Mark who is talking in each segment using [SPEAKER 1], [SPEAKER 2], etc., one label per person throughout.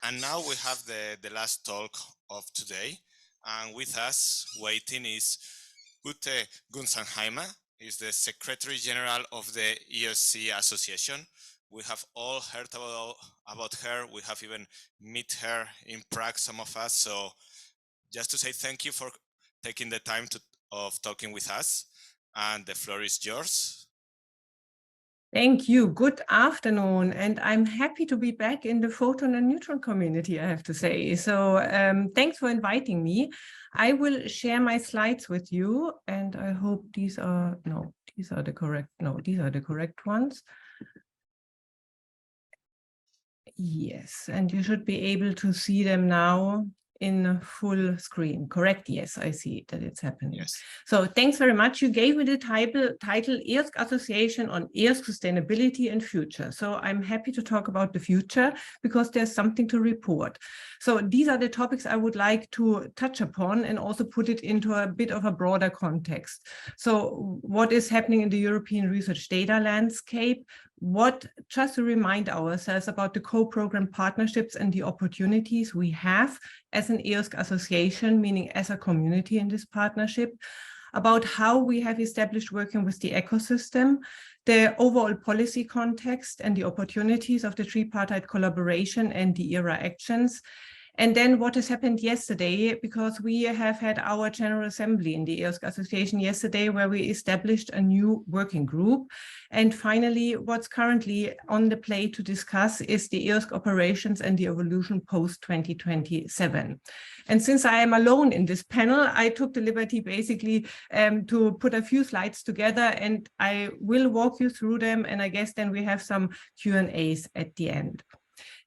[SPEAKER 1] And now we have the last talk of today. And with us waiting is Ute Gunsenheimer, is the Secretary General of the EOSC Association. We have all heard about her. We have even met her in Prague, some of us. So just to say thank you for taking the time of talking with us. And the floor is yours.
[SPEAKER 2] Thank you. Good afternoon. And I'm happy to be back in the photon and neutron community, I have to say. So thanks for inviting me. I will share my slides with you, and I hope these are the correct ones. Yes, and you should be able to see them now in full screen, correct? Yes, I see that it's happening. Yes. So thanks very much. You gave me the title EOSC Association on EOSC Sustainability and Future. So I'm happy to talk about the future because there's something to report. So these are the topics I would like to touch upon and also put it into a bit of a broader context. So what is happening in the European research data landscape? Just to remind ourselves about the co-program partnerships and the opportunities we have as an EOSC association, meaning as a community in this partnership, about how we have established working with the ecosystem, the overall policy context and the opportunities of the tripartite collaboration and the ERA actions. And then what has happened yesterday, because we have had our General Assembly in the EOSC Association yesterday, where we established a new working group. And finally, what's currently on the plate to discuss is the EOSC operations and the evolution post-2027. And since I am alone in this panel, I took the liberty basically to put a few slides together, and I will walk you through them. And I guess then we have some Q&As at the end.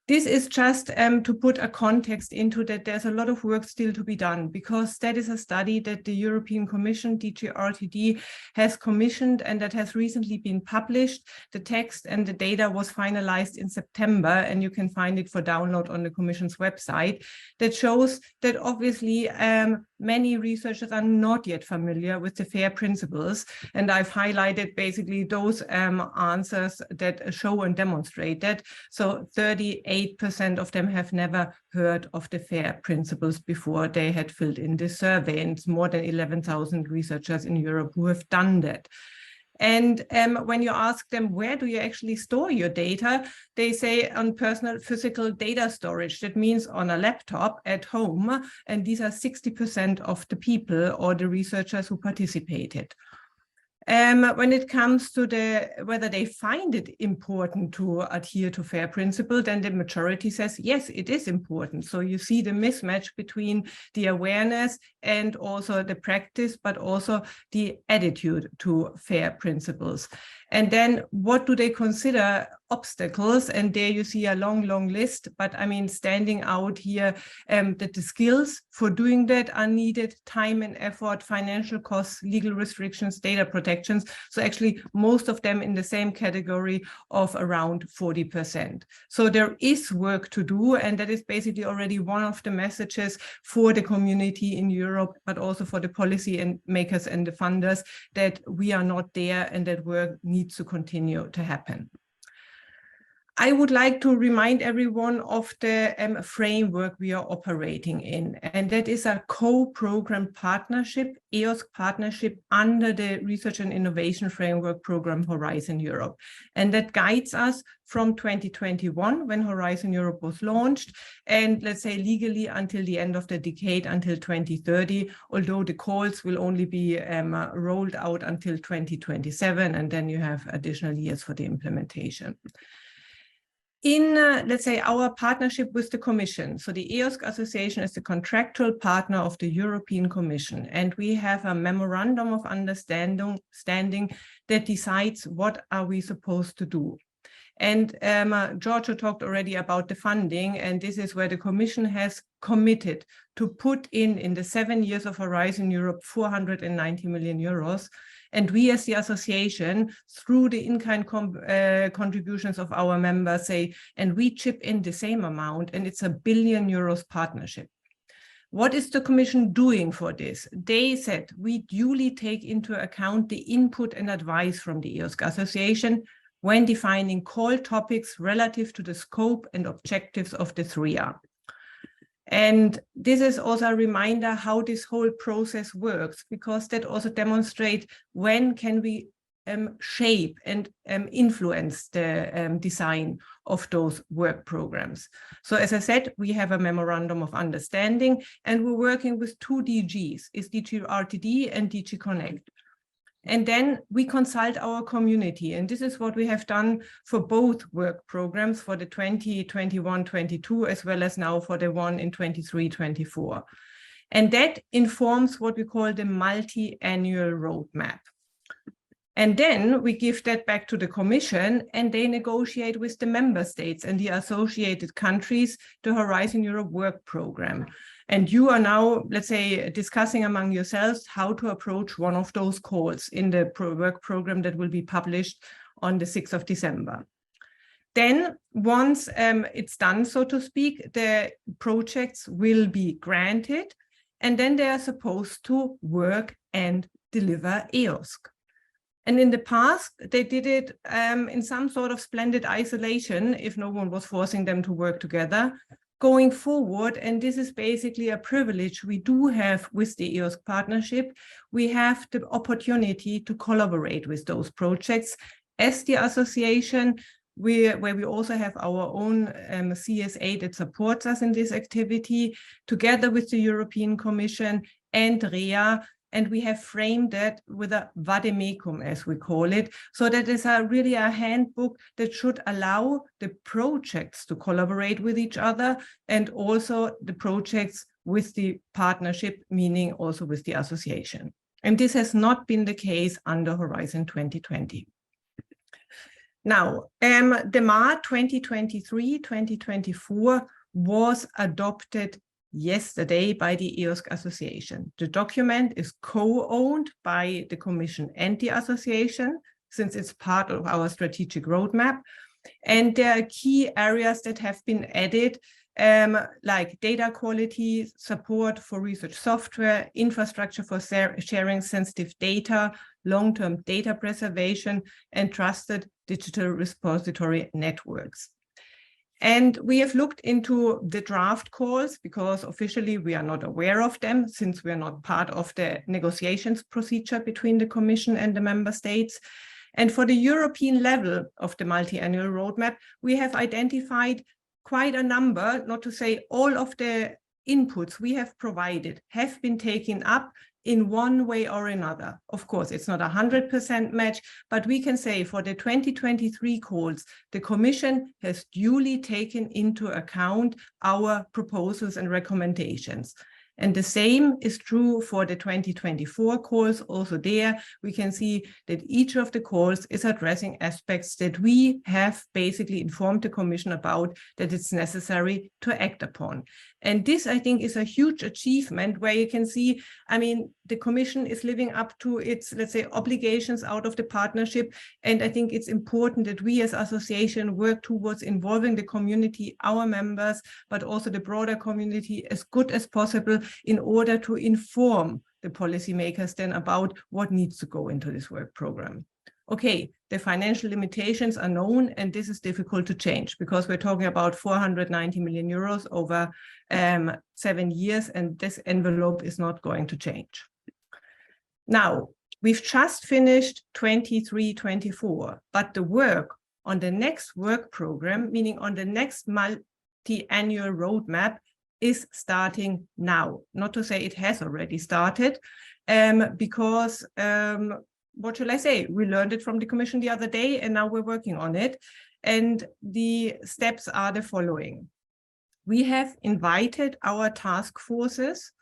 [SPEAKER 2] This is just to put a context into that there's a lot of work still to be done, because that is a study that the European Commission, DG RTD, has commissioned and that has recently been published. The text and the data was finalized in September, and you can find it for download on the Commission's website. That shows that obviously many researchers are not yet familiar with the FAIR principles, and I've highlighted basically those answers that show and demonstrate that. So 38% of them have never heard of the FAIR principles before they had filled in this survey, and it's more than 11,000 researchers in Europe who have done that. And when you ask them, where do you actually store your data? They say on personal physical data storage. That means on a laptop at home. And these are 60% of the people or the researchers who participated. When it comes to whether they find it important to adhere to FAIR principle, then the majority says, yes, it is important. So you see the mismatch between the awareness and also the practice, but also the attitude to FAIR principles. And then what do they consider obstacles? And there you see a long, long list, but I mean, standing out here that the skills for doing that are needed, time and effort, financial costs, legal restrictions, data protections. So actually most of them in the same category of around 40%. So there is work to do, and that is basically already one of the messages for the community in Europe, but also for the policy and makers and the funders, that we are not there and that work needs to continue to happen. I would like to remind everyone of the framework we are operating in, and that is a co-program partnership, EOSC partnership under the Research and Innovation Framework Program Horizon Europe. And that guides us from 2021, when Horizon Europe was launched, and let's say legally until the end of the decade, until 2030, although the calls will only be rolled out until 2027, and then you have additional years for the implementation. In, let's say, our partnership with the Commission, so the EOSC Association is the contractual partner of the European Commission, and we have a memorandum of understanding that decides what are we supposed to do. And Giorgio talked already about the funding, and this is where the Commission has committed to put in the 7 years of Horizon Europe 490 million euros. And we as the association, through the in-kind contributions of our members, say, and we chip in the same amount, and it's €1 billion partnership. What is the Commission doing for this? They said, we duly take into account the input and advice from the EOSC Association, when defining call topics relative to the scope and objectives of the 3R. And this is also a reminder how this whole process works, because that also demonstrates when can we shape and influence the design of those work programs. So as I said, we have a memorandum of understanding, and we're working with 2 DGs, is DG RTD and DG Connect. And then we consult our community, and this is what we have done for both work programs, for the 2021-22 as well as now for the one in 23-24. And that informs what we call the multi-annual roadmap. And then we give that back to the Commission, and they negotiate with the member states and the associated countries the Horizon Europe work program. And you are now, let's say, discussing among yourselves how to approach one of those calls in the work program that will be published on the 6th of December. Then once it's done, so to speak, the projects will be granted, and then they are supposed to work and deliver EOSC. And in the past, they did it in some sort of splendid isolation if no one was forcing them to work together. Going forward, and this is basically a privilege we do have with the EOSC partnership, we have the opportunity to collaborate with those projects as the association, where we also have our own CSA that supports us in this activity, together with the European Commission and REA. And we have framed that with a vademecum, as we call it. So that is really a handbook that should allow the projects to collaborate with each other, and also the projects with the partnership, meaning also with the association. And this has not been the case under Horizon 2020. Now, the MAR 2023-2024 was adopted yesterday by the EOSC Association. The document is co-owned by the Commission and the Association, since it's part of our strategic roadmap. And there are key areas that have been added, like data quality, support for research software, infrastructure for sharing sensitive data, long-term data preservation, and trusted digital repository networks. And we have looked into the draft calls because officially we are not aware of them, since we are not part of the negotiations procedure between the Commission and the member states. And for the European level of the multi-annual roadmap, we have identified quite a number, not to say all of the inputs we have provided have been taken up in one way or another. Of course, it's not 100% match, but we can say for the 2023 calls, the Commission has duly taken into account our proposals and recommendations. And the same is true for the 2024 calls. Also there, we can see that each of the calls is addressing aspects that we have basically informed the Commission about that it's necessary to act upon. And this, I think, is a huge achievement where you can see, I mean, the Commission is living up to its, let's say, obligations out of the partnership. And I think it's important that we as association work towards involving the community, our members, but also the broader community as good as possible in order to inform the policymakers then about what needs to go into this work program. Okay, the financial limitations are known, and this is difficult to change because we're talking about 490 million euros over 7 years, and this envelope is not going to change. Now, we've just finished 23-24, but the work on the next work program, meaning on the next multi-annual roadmap, is starting now. Not to say it has already started, because what shall I say? We learned it from the Commission the other day, and now we're working on it. And the steps are the following. We have invited our task forces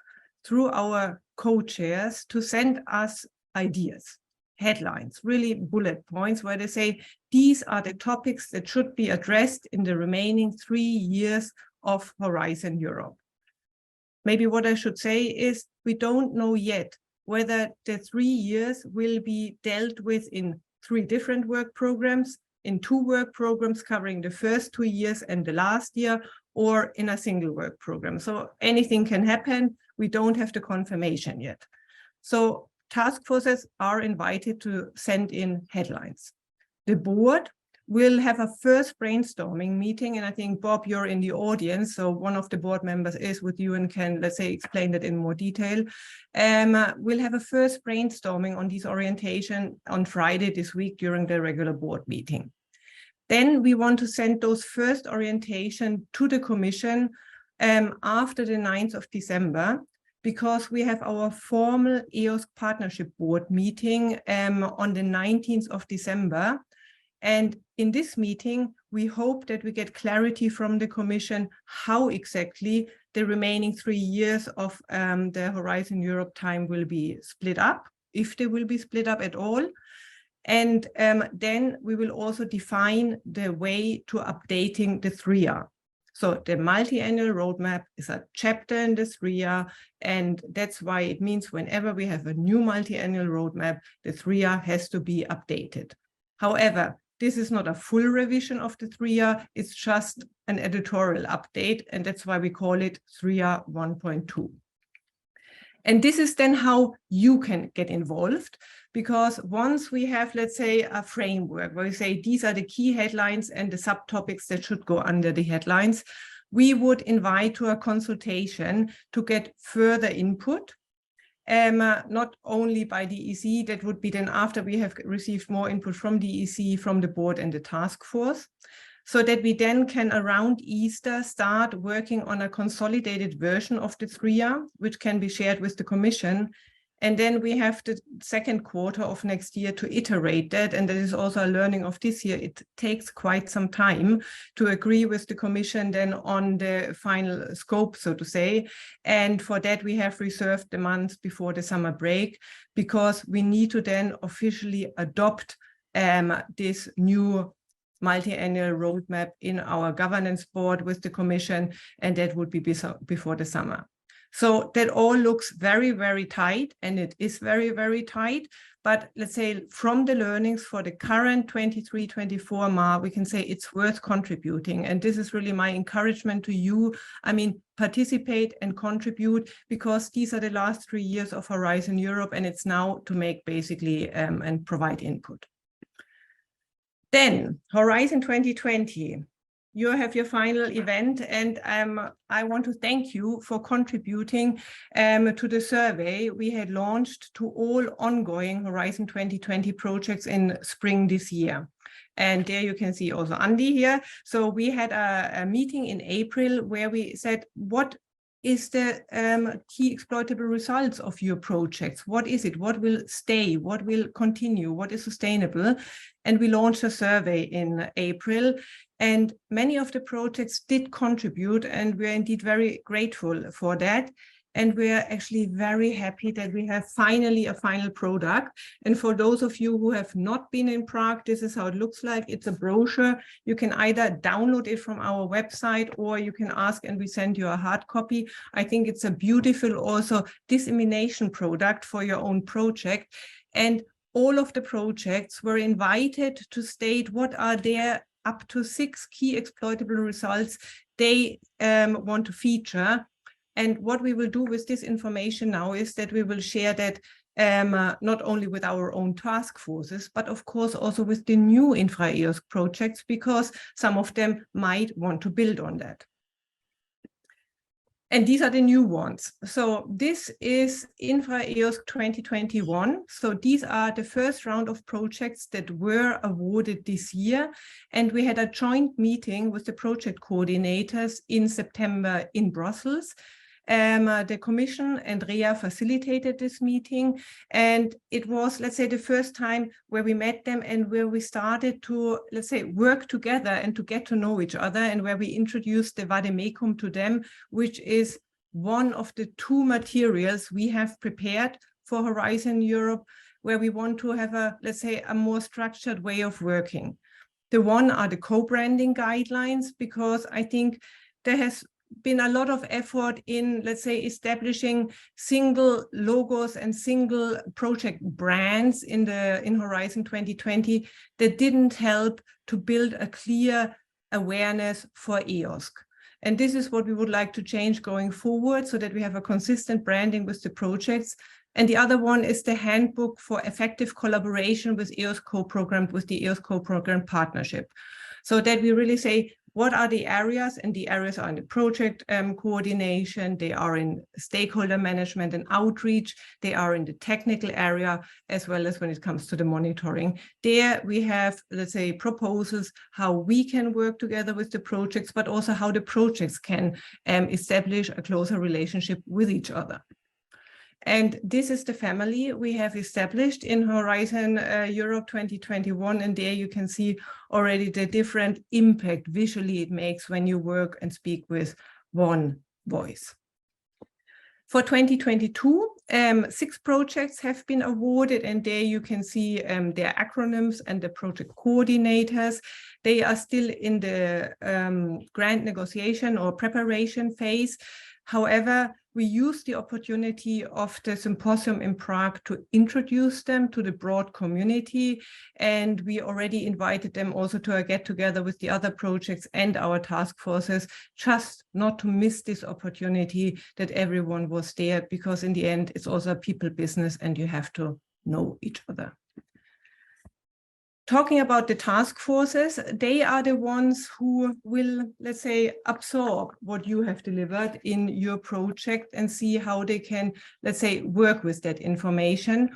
[SPEAKER 2] through our co-chairs to send us ideas, headlines, really bullet points where they say, these are the topics that should be addressed in the remaining 3 years of Horizon Europe. Maybe what I should say is we don't know yet whether the 3 years will be dealt with in 3 different work programs, in 2 work programs covering the first 2 years and the last year, or in a single work program. So anything can happen. We don't have the confirmation yet. So task forces are invited to send in headlines. The board we'll have a first brainstorming meeting, and I think, Bob, you're in the audience, so one of the board members is with you and can, let's say, explain that in more detail. We'll have a first brainstorming on this orientation on Friday this week during the regular board meeting. Then we want to send those first orientation to the Commission after the 9th of December, because we have our formal EOSC Partnership Board meeting on the 19th of December. And in this meeting, we hope that we get clarity from the Commission how exactly the remaining 3 years of the Horizon Europe time will be split up, if they will be split up at all. And then we will also define the way to updating the THRIA. So the multi-annual roadmap is a chapter in the THRIA, and that's why it means whenever we have a new multi-annual roadmap, the THRIA has to be updated. However, this is not a full revision of the THRIA, it's just an editorial update, and that's why we call it THRIA 1.2. And this is then how you can get involved, because once we have, let's say, a framework where we say these are the key headlines and the subtopics that should go under the headlines, we would invite to a consultation to get further input. Not only by the EC, that would be then after we have received more input from the EC, from the board and the task force, so that we then can around Easter start working on a consolidated version of the THRIA, which can be shared with the Commission. And then we have the second quarter of next year to iterate that. And that is also a learning of this year. It takes quite some time to agree with the Commission then on the final scope, so to say. And for that, we have reserved the months before the summer break, because we need to then officially adopt this new multi-annual roadmap in our governance board with the Commission, and that would be before the summer. So that all looks very, very tight, and it is very, very tight. But let's say from the learnings for the current 23-24 MAR, we can say it's worth contributing. And this is really my encouragement to you. I mean, participate and contribute, because these are the last 3 years of Horizon Europe, and it's now to make basically and provide input. Then Horizon 2020. You have your final event, and I want to thank you for contributing to the survey we had launched to all ongoing Horizon 2020 projects in spring this year. And there you can see also Andy here. So we had a meeting in April where we said, what is the key exploitable results of your projects? What is it? What will stay? What will continue? What is sustainable? And we launched a survey in April, and many of the projects did contribute, and we're indeed very grateful for that. And we're actually very happy that we have finally a final product. And for those of you who have not been in Prague, this is how it looks like. It's a brochure. You can either download it from our website, or you can ask and we send you a hard copy. I think it's a beautiful also dissemination product for your own project. And all of the projects were invited to state what are their up to 6 key exploitable results they want to feature. And what we will do with this information now is that we will share that not only with our own task forces, but of course also with the new infra-EOSC projects, because some of them might want to build on that. And these are the new ones. So this is infra-EOSC 2021. So these are the first round of projects that were awarded this year. And we had a joint meeting with the project coordinators in September in Brussels. The Commission and REA facilitated this meeting, and it was, let's say, the first time where we met them and where we started to, let's say, work together and to get to know each other, and where we introduced the vademecum to them, which is one of the 2 materials we have prepared for Horizon Europe, where we want to have a, let's say, a more structured way of working. The one are the co-branding guidelines, because I think there has been a lot of effort in, let's say, establishing single logos and single project brands in Horizon 2020 that didn't help to build a clear awareness for EOSC. And this is what we would like to change going forward, so that we have a consistent branding with the projects. And the other one is the handbook for effective collaboration with EOSC co-program, with the EOSC co-program partnership. So that we really say, what are the areas? And the areas are in the project coordination, they are in stakeholder management and outreach, they are in the technical area, as well as when it comes to the monitoring. There we have, let's say, proposals how we can work together with the projects, but also how the projects can establish a closer relationship with each other. And this is the family we have established in Horizon Europe 2021. And there you can see already the different impact visually it makes when you work and speak with one voice. For 2022, 6 projects have been awarded, and there you can see their acronyms and the project coordinators. They are still in the grant negotiation or preparation phase. However, we use the opportunity of the symposium in Prague to introduce them to the broad community. And we already invited them also to a get-together with the other projects and our task forces, just not to miss this opportunity that everyone was there, because in the end, it's also a people business and you have to know each other. Talking about the task forces, they are the ones who will, let's say, absorb what you have delivered in your project and see how they can, let's say, work with that information.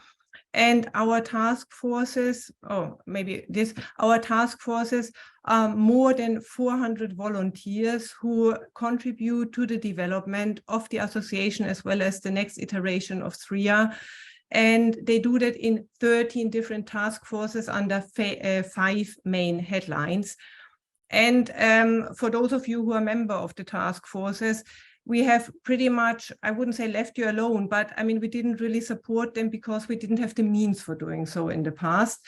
[SPEAKER 2] And our task forces, our task forces are more than 400 volunteers who contribute to the development of the association as well as the next iteration of SRIA. And they do that in 13 different task forces under 5 main headlines. And for those of you who are member of the task forces, we have pretty much, I wouldn't say left you alone, but I mean, we didn't really support them because we didn't have the means for doing so in the past.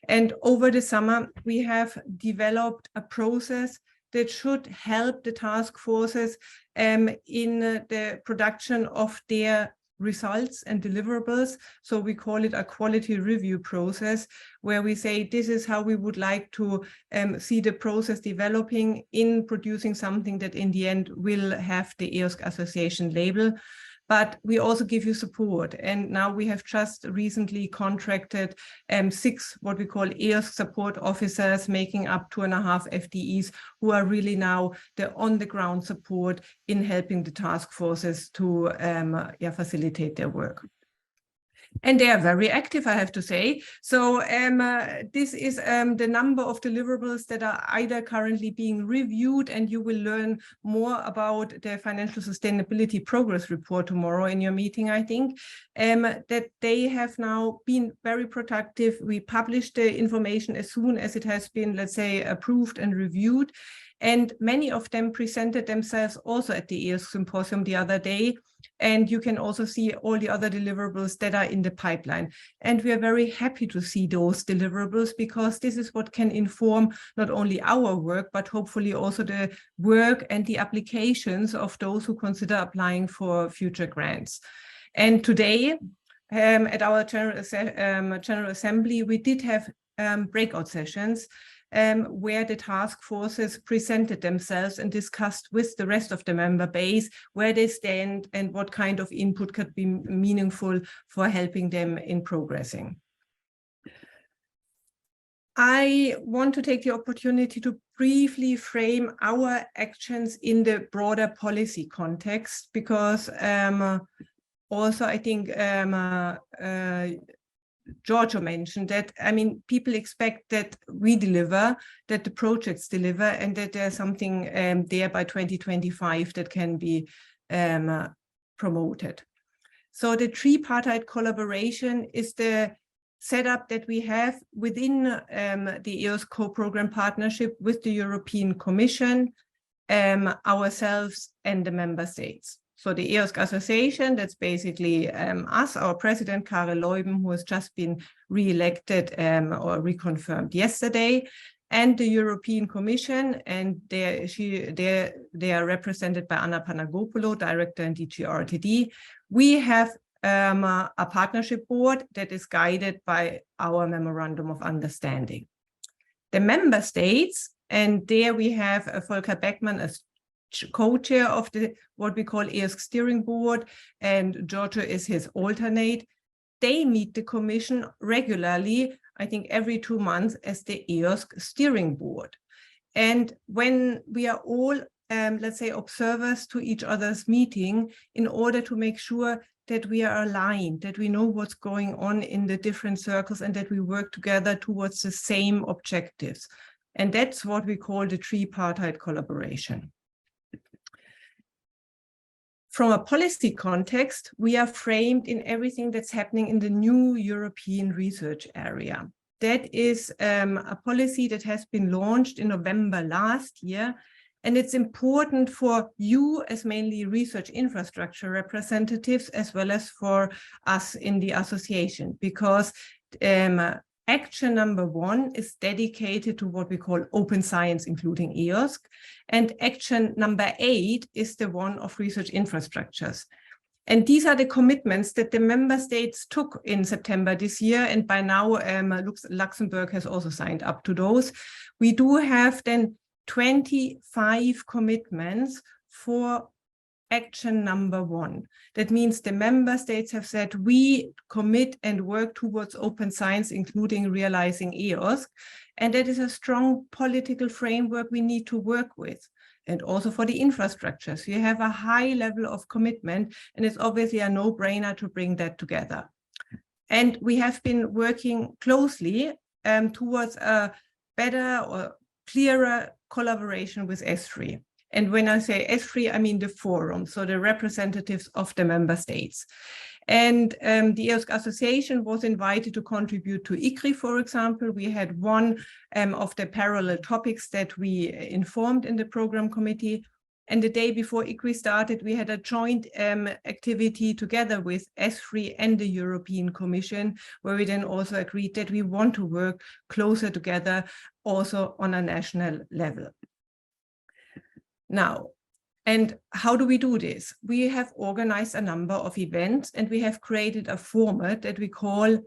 [SPEAKER 2] And over the summer, we have developed a process that should help the task forces in the production of their results and deliverables. So we call it a quality review process, where we say this is how we would like to see the process developing in producing something that in the end will have the EOSC Association label. But we also give you support. And now we have just recently contracted 6 what we call EOSC support officers, making up 2.5 FTEs, who are really now the on-the-ground support in helping the task forces to facilitate their work. And they are very active, I have to say. So this is the number of deliverables that are either currently being reviewed, and you will learn more about the financial sustainability progress report tomorrow in your meeting, I think, that they have now been very productive. We publish the information as soon as it has been, let's say, approved and reviewed. And many of them presented themselves also at the EOSC Symposium the other day. And you can also see all the other deliverables that are in the pipeline. And we are very happy to see those deliverables, because this is what can inform not only our work, but hopefully also the work and the applications of those who consider applying for future grants. And today, at our General Assembly, we did have breakout sessions where the task forces presented themselves and discussed with the rest of the member base where they stand and what kind of input could be meaningful for helping them in progressing. I want to take the opportunity to briefly frame our actions in the broader policy context, because also I think Giorgio mentioned that, I mean, people expect that we deliver, that the projects deliver, and that there's something there by 2025 that can be promoted. So the tripartite collaboration is the setup that we have within the EOSC co-program partnership with the European Commission, ourselves, and the member states. So the EOSC Association, that's basically us, our president, Karel Leuben, who has just been re-elected or reconfirmed yesterday, and the European Commission, and they are represented by Anna Panagopoulou, Director in DG RTD. We have a partnership board that is guided by our Memorandum of Understanding. The member states, and there we have Volker Beckmann as co-chair of the what we call EOSC Steering Board, and Giorgio is his alternate. they meet the Commission regularly, I think every 2 months, as the EOSC steering board. And when we are all, let's say, observers to each other's meeting, in order to make sure that we are aligned, that we know what's going on in the different circles, and that we work together towards the same objectives. And that's what we call the tripartite collaboration. From a policy context, we are framed in everything that's happening in the new European research area. That is a policy that has been launched in November last year. And it's important for you as mainly research infrastructure representatives, as well as for us in the association, because action number 1 is dedicated to what we call open science, including EOSC. And action number 8 is the one of research infrastructures. And these are the commitments that the member states took in September this year. And by now, Luxembourg has also signed up to those. We do have then 25 commitments for action number 1. That means the member states have said, we commit and work towards open science, including realizing EOSC. And that is a strong political framework we need to work with. And also for the infrastructures, you have a high level of commitment, and it's obviously a no-brainer to bring that together. And we have been working closely towards a better or clearer collaboration with ESFRI. And when I say ESFRI, I mean the forum, so the representatives of the member states. And the EOSC Association was invited to contribute to ICRI, for example. We had one of the parallel topics that we informed in the program committee. And the day before ICRI started, we had a joint activity together with ESFRI and the European Commission, where we then also agreed that we want to work closer together also on a national level. Now, and how do we do this? We have organized a number of events, and we have created a format that we call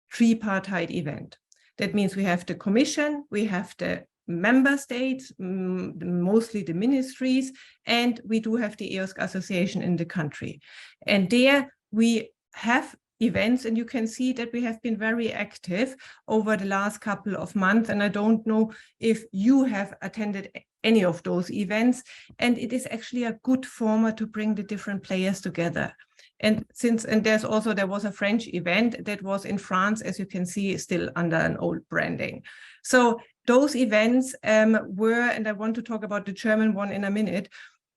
[SPEAKER 2] tripartite event. That means we have the Commission, we have the member states, mostly the ministries, and we do have the EOSC Association in the country. And there we have events, and you can see that we have been very active over the last couple of months. And I don't know if you have attended any of those events, and it is actually a good format to bring the different players together. And there was a French event that was in France, as you can see, still under an old branding. So those events were, and I want to talk about the German one in a minute,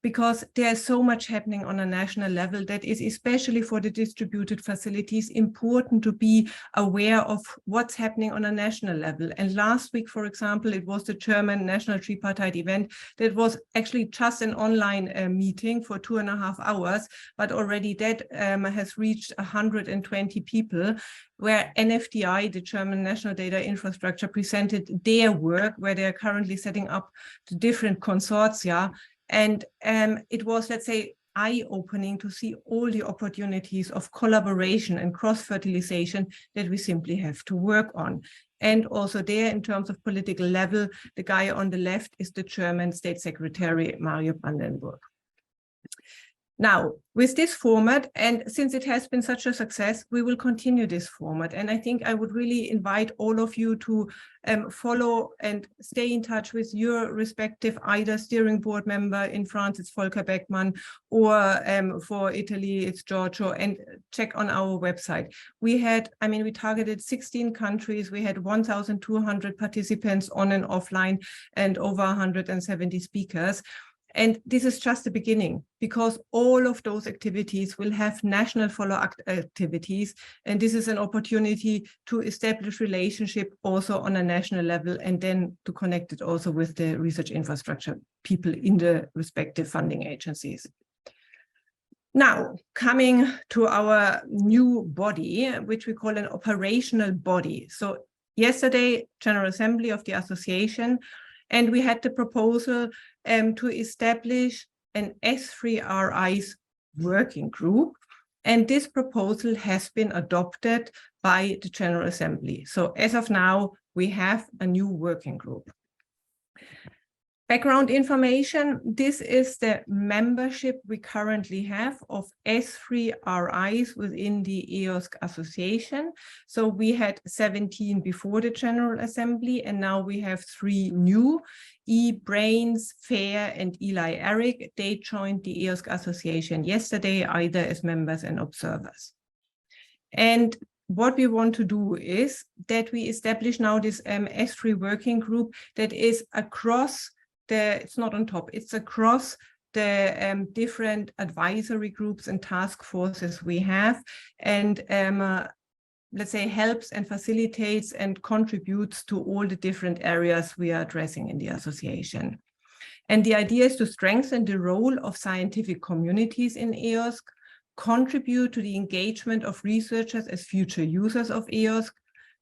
[SPEAKER 2] because there's so much happening on a national level that is, especially for the distributed facilities, important to be aware of what's happening on a national level. And last week, for example, it was the German National Tripartite event that was actually just an online meeting for 2.5 hours, but already that has reached 120 people, where NFDI, the German National Data Infrastructure, presented their work, where they're currently setting up the different consortia. And it was, let's say, eye-opening to see all the opportunities of collaboration and cross-fertilization that we simply have to work on. And also there, in terms of political level, the guy on the left is the German State Secretary, Mario Brandenburg. Now, with this format, and since it has been such a success, we will continue this format. And I think I would really invite all of you to follow and stay in touch with your respective either steering board member. In France, it's Volker Beckmann, or for Italy, it's Giorgio, and check on our website. We targeted 16 countries. We had 1,200 participants on and offline, and over 170 speakers. And this is just the beginning, because all of those activities will have national follow-up activities. And this is an opportunity to establish relationship also on a national level, and then to connect it also with the research infrastructure people in the respective funding agencies. Now, coming to our new body, which we call an operational body. So yesterday, General Assembly of the Association, and we had the proposal to establish an ESFRI-RI's working group. And this proposal has been adopted by the General Assembly. So as of now, we have a new working group. Background information, this is the membership we currently have of S3RIs within the EOSC Association. So we had 17 before the General Assembly, and now we have 3 new, Brains, Fair, and Eli Eric. They joined the EOSC Association yesterday, either as members and observers. And what we want to do is that we establish now this S3 working group that is across it's not on top, it's across the different advisory groups and task forces we have, and let's say helps and facilitates and contributes to all the different areas we are addressing in the association. And the idea is to strengthen the role of scientific communities in EOSC, contribute to the engagement of researchers as future users of EOSC,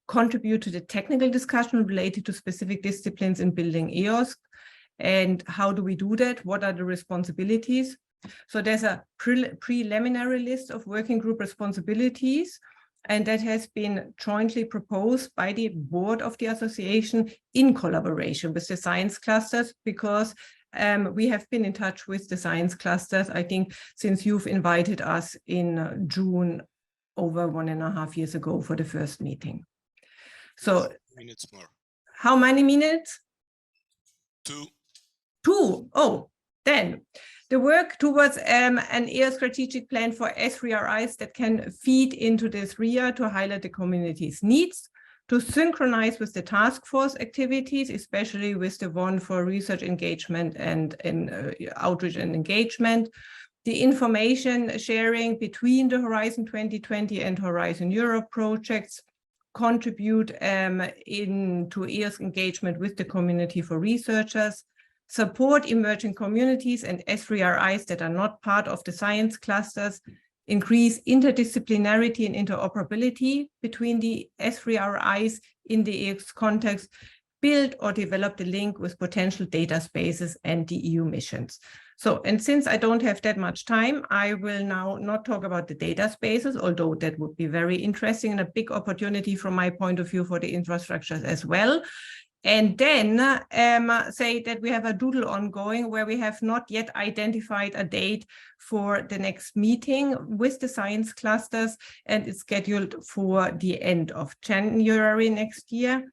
[SPEAKER 2] contribute to the technical discussion related to specific disciplines in building EOSC. And how do we do that? What are the responsibilities? So there's a preliminary list of working group responsibilities, and that has been jointly proposed by the board of the association in collaboration with the science clusters, because we have been in touch with the science clusters, I think, since you've invited us in June, over 1.5 years ago, for the first meeting. So
[SPEAKER 1] minutes more.
[SPEAKER 2] How many minutes?
[SPEAKER 1] 2.
[SPEAKER 2] 2. Oh, then the work towards an EOSC strategic plan for S3RIs that can feed into this RIA to highlight the community's needs, to synchronize with the task force activities, especially with the one for research engagement and outreach and engagement, the information sharing between the Horizon 2020 and Horizon Europe projects, contribute into EOSC engagement with the community for researchers, support emerging communities and S3RIs that are not part of the science clusters, increase interdisciplinarity and interoperability between the S3RIs in the EOSC context, build or develop the link with potential data spaces and the EU missions. So, and since I don't have that much time, I will now not talk about the data spaces, although that would be very interesting and a big opportunity from my point of view for the infrastructures as well. And then say that we have a doodle ongoing where we have not yet identified a date for the next meeting with the science clusters, and it's scheduled for the end of January next year.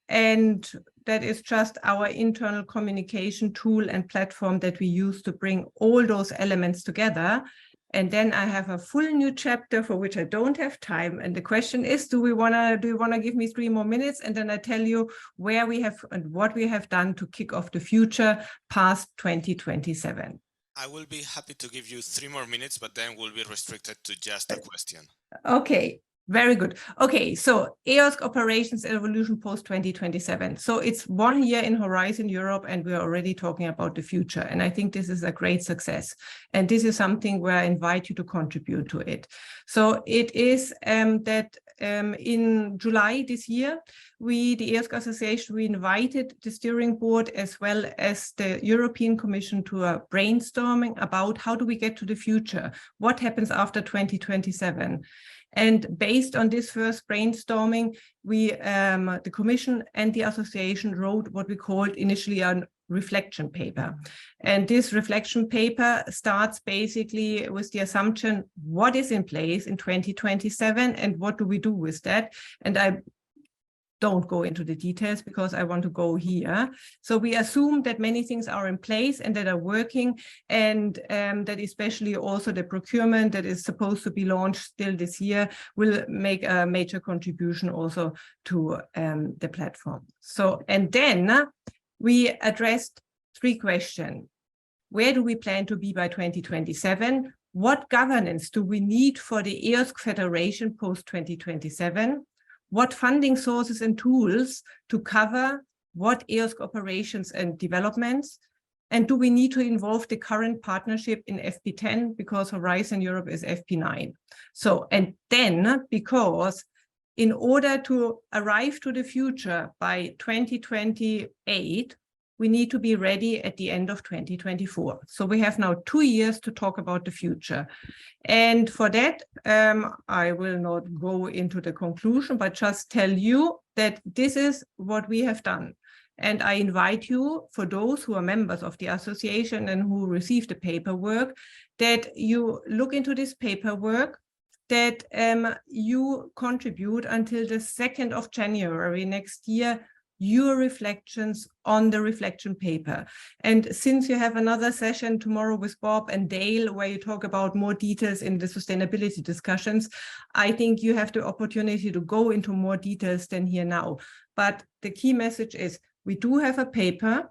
[SPEAKER 2] And that is just our internal communication tool and platform that we use to bring all those elements together. And then I have a full new chapter for which I don't have time. And the question is, do you want to give me 3 more minutes? And then I tell you where we have and what we have done to kick off the future past 2027.
[SPEAKER 1] I will be happy to give you 3 more minutes, but then we'll be restricted to just a question.
[SPEAKER 2] Okay. Very good. Okay, so EOSC operations evolution post 2027. So it's 1 year in Horizon Europe, and we're already talking about the future. And I think this is a great success. And this is something where I invite you to contribute to it. So it is that in July this year, the EOSC Association, we invited the steering board as well as the European Commission to a brainstorming about how do we get to the future? What happens after 2027? And based on this first brainstorming, we, the Commission and the Association wrote what we called initially a reflection paper. And this reflection paper starts basically with the assumption, what is in place in 2027 and what do we do with that? And I don't go into the details because I want to go here. So we assume that many things are in place and that are working, and that especially also the procurement that is supposed to be launched still this year will make a major contribution also to the platform. So, and then we addressed 3 questions. Where do we plan to be by 2027? What governance do we need for the EOSC Federation post 2027? What funding sources and tools to cover what EOSC operations and developments? And do we need to involve the current partnership in FP10 because Horizon Europe is FP9? So, and then because in order to arrive to the future by 2028, we need to be ready at the end of 2024. So we have now 2 years to talk about the future. And for that, I will not go into the conclusion, but just tell you that this is what we have done. And I invite you, for those who are members of the association and who received the paperwork, that you look into this paperwork, that you contribute until the 2nd of January next year, your reflections on the reflection paper. And since you have another session tomorrow with Bob and Dale, where you talk about more details in the sustainability discussions, I think you have the opportunity to go into more details than here now. But the key message is we do have a paper,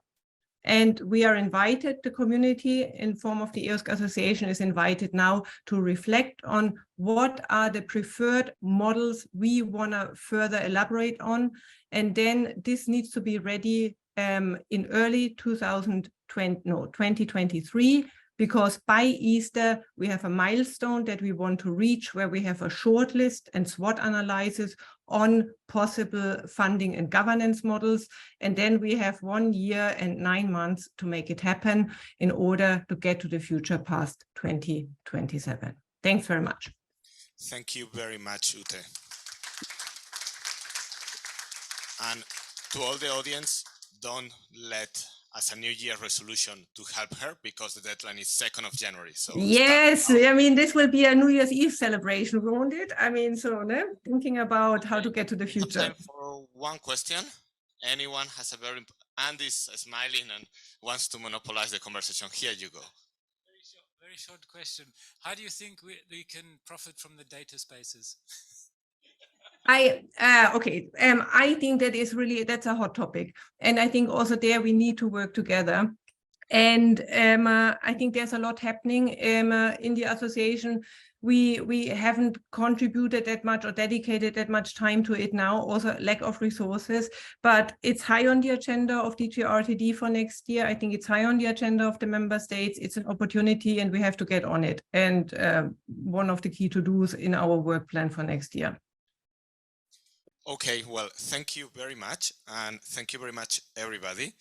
[SPEAKER 2] and we are invited, the community in form of the EOSC Association is invited now to reflect on what are the preferred models we want to further elaborate on. And then this needs to be ready in early 2023, because by Easter, we have a milestone that we want to reach where we have a short list and SWOT analysis on possible funding and governance models. And then we have 1 year and 9 months to make it happen in order to get to the future past 2027. Thanks very much.
[SPEAKER 1] Thank you very much, Ute. And to all the audience, don't let as a New Year resolution to help her, because the deadline is 2nd of January. So
[SPEAKER 2] yes, I mean, this will be a New Year's Eve celebration, won't it? I mean, so no? Thinking about how to get to the future.
[SPEAKER 1] Time for one question. Anyone has a Andy's smiling and wants to monopolize the conversation. Here you go.
[SPEAKER 3] Very short question. How do you think we can profit from the data spaces?
[SPEAKER 2] I think that's a hot topic. And I think also there we need to work together. And I think there's a lot happening in the association. We haven't contributed that much or dedicated that much time to it now, also lack of resources, but it's high on the agenda of DG RTD for next year. I think it's high on the agenda of the member states. It's an opportunity and we have to get on it. And one of the key to-dos in our work plan for next year.
[SPEAKER 1] Okay, well, thank you very much. And thank you very much, everybody.